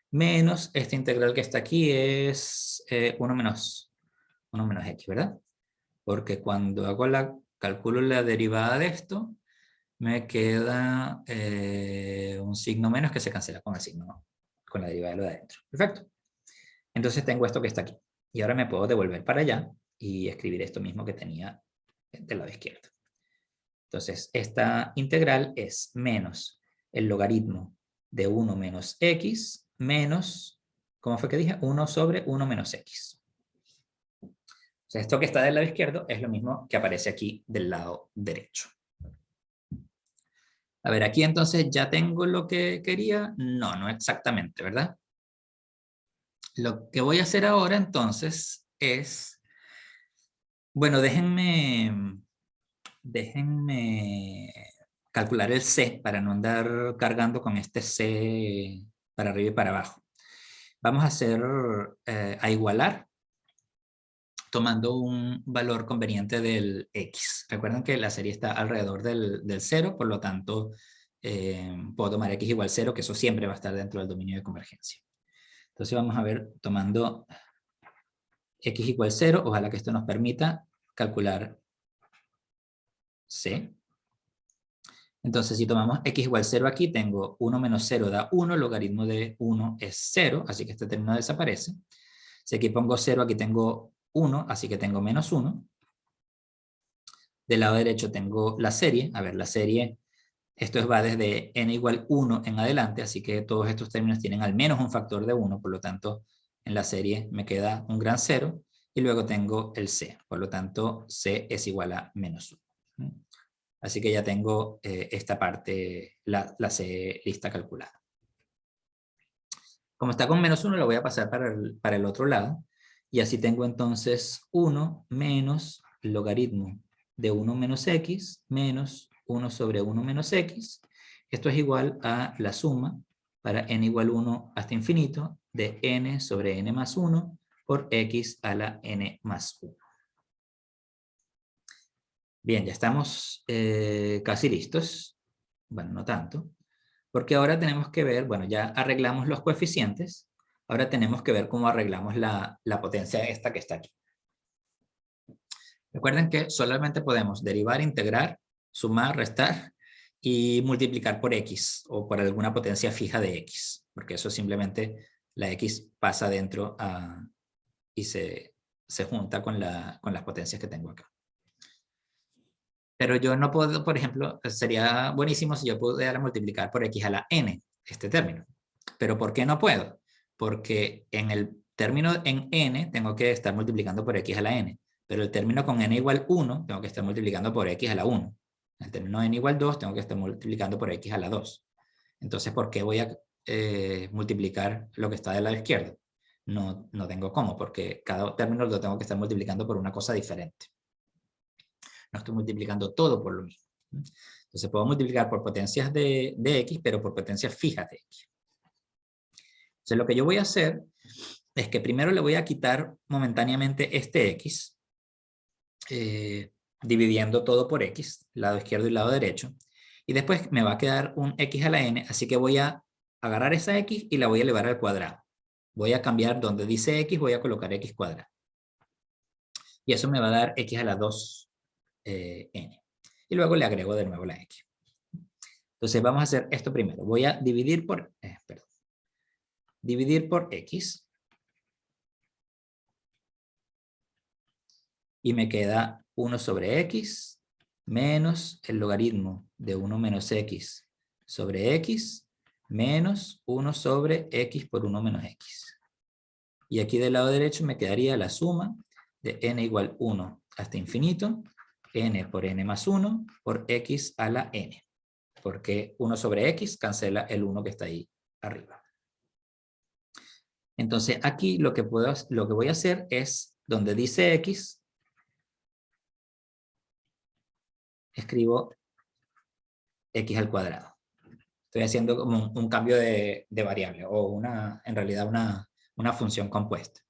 menos esta integral que está aquí es 1 menos x, ¿verdad? Porque cuando calculo la derivada de esto, me queda un signo menos que se cancela con el signo, con la derivada de lo de adentro. Perfecto. Entonces tengo esto que está aquí. Y ahora me puedo devolver para allá y escribir esto mismo que tenía del lado izquierdo. Entonces, esta integral es menos el logaritmo de 1 menos x menos, ¿cómo fue que dije? 1 sobre 1 menos x. O sea, esto que está del lado izquierdo es lo mismo que aparece aquí del lado derecho. A ver, aquí entonces ya tengo lo que quería. No, no exactamente, ¿verdad? Lo que voy a hacer ahora entonces es, bueno, déjenme calcular el C para no andar cargando con este C para arriba y para abajo. Vamos a hacer a igualar tomando un valor conveniente del X. Recuerden que la serie está alrededor del 0, por lo tanto puedo tomar X igual 0, que eso siempre va a estar dentro del dominio de convergencia. Entonces vamos a ver, tomando X igual 0, ojalá que esto nos permita calcular C. Entonces, si tomamos x igual 0 aquí, tengo 1 menos 0 da 1, logaritmo de 1 es 0, así que este término desaparece. Si aquí pongo 0, aquí tengo 1, así que tengo menos 1. Del lado derecho tengo la serie. A ver, la serie, esto va desde n igual 1 en adelante, así que todos estos términos tienen al menos un factor de 1, por lo tanto, en la serie me queda un gran 0, y luego tengo el c, por lo tanto, c es igual a menos 1. Así que ya tengo esta parte, la C lista calculada. Como está con menos 1, lo voy a pasar para el otro lado. Y así tengo entonces 1 menos logaritmo de 1 menos x menos 1 sobre 1 menos x. Esto es igual a la suma para n igual 1 hasta infinito de n sobre n más 1 por x a la n más 1. Bien, ya estamos casi listos. Bueno, no tanto. Porque ahora tenemos que ver, bueno, ya arreglamos los coeficientes. ahora tenemos que ver cómo arreglamos la potencia esta que está aquí. Recuerden que solamente podemos derivar, integrar, sumar, restar y multiplicar por x o por alguna potencia fija de x, porque eso simplemente la x pasa dentro y se junta con las potencias que tengo acá. Pero yo no puedo, por ejemplo, sería buenísimo si yo pudiera multiplicar por x a la n, este término. ¿Pero por qué no puedo? Porque en el término en n tengo que estar multiplicando por x a la n, pero el término con n igual 1 tengo que estar multiplicando por x a la 1. El término n igual 2 tengo que estar multiplicando por x a la 2. Entonces, ¿por qué voy a multiplicar lo que está del lado izquierdo? No tengo cómo, porque cada término lo tengo que estar multiplicando por una cosa diferente. No estoy multiplicando todo por lo mismo. Entonces puedo multiplicar por potencias de x, pero por potencias fijas de x. Entonces lo que yo voy a hacer es que primero le voy a quitar momentáneamente este x, dividiendo todo por x, lado izquierdo y lado derecho, y después me va a quedar un x a la n, así que voy a agarrar esa x y la voy a elevar al cuadrado. Voy a cambiar donde dice x, voy a colocar x cuadrado. Y eso me va a dar x a la 2 n. Y luego le agrego de nuevo la x. Entonces vamos a hacer esto primero. Voy a dividir por, dividir por x. Y me queda 1 sobre x menos el logaritmo de 1 menos x sobre x menos 1 sobre x por 1 menos x. Y aquí del lado derecho me quedaría la suma de n igual 1 hasta infinito, n por n más 1 por x a la n. Porque 1 sobre x cancela el 1 que está ahí arriba. Entonces aquí lo que voy a hacer es, donde dice x, escribo x al cuadrado. Estoy haciendo como un cambio de variable o en realidad una función compuesta.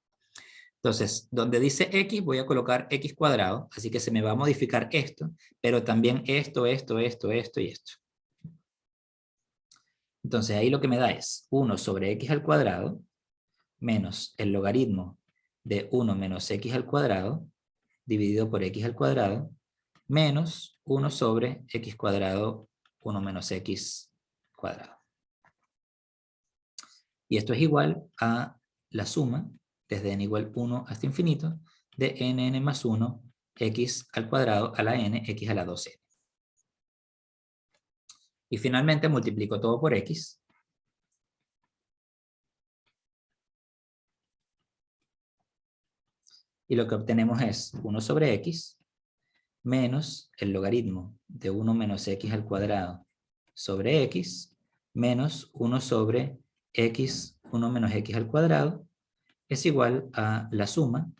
Entonces, donde dice x voy a colocar x cuadrado, así que se me va a modificar esto, pero también esto y esto. Entonces ahí lo que me da es 1 sobre x al cuadrado menos el logaritmo de 1 menos x al cuadrado dividido por x al cuadrado menos 1 sobre x cuadrado 1 menos x cuadrado. Y esto es igual a la suma desde n igual 1 hasta infinito de n más 1 x al cuadrado a la n x a la 2n. Y finalmente multiplico todo por x. Y lo que obtenemos es 1 sobre x menos el logaritmo de 1 menos x al cuadrado sobre x menos 1 sobre x 1 menos x al cuadrado es igual a la suma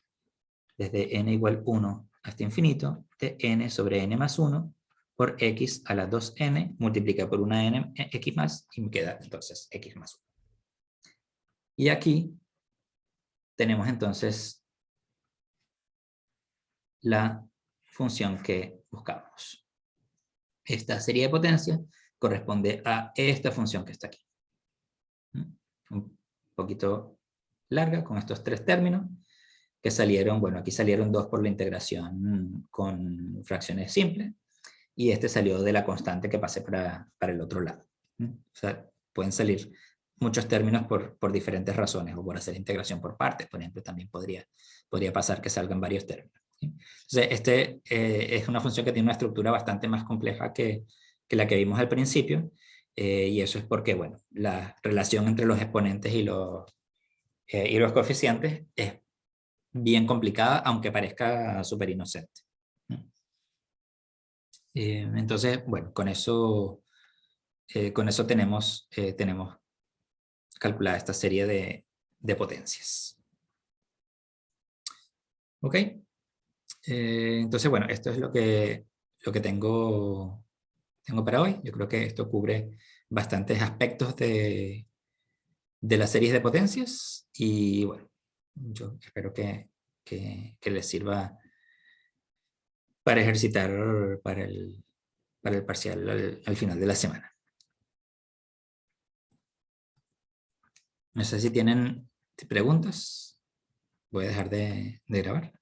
desde n igual 1 hasta infinito de n sobre n más 1 por x a la 2n multiplica por una n x más y me queda entonces x más 1. Y aquí tenemos entonces la función que buscamos. Esta serie de potencia corresponde a esta función que está aquí. Un poquito larga con estos tres términos que salieron, bueno, aquí salieron dos por la integración con fracciones simples y este salió de la constante que pasé para el otro lado. O sea, pueden salir muchos términos por diferentes razones o por hacer integración por partes, por ejemplo, también podría pasar que salgan varios términos. Entonces, es una función que tiene una estructura bastante más compleja que la que vimos al principio, y eso es porque, bueno, la relación entre los exponentes y los coeficientes es bien complicada, aunque parezca súper inocente. Entonces, bueno, con eso tenemos calculada esta serie de potencias. ¿Ok? Entonces, bueno, esto es lo que tengo para hoy. Yo creo que esto cubre bastantes aspectos de las series de potencias y bueno, yo espero que les sirva para ejercitar para el parcial al final de la semana. No sé si tienen ¿Te preguntas? Voy a dejar de grabar.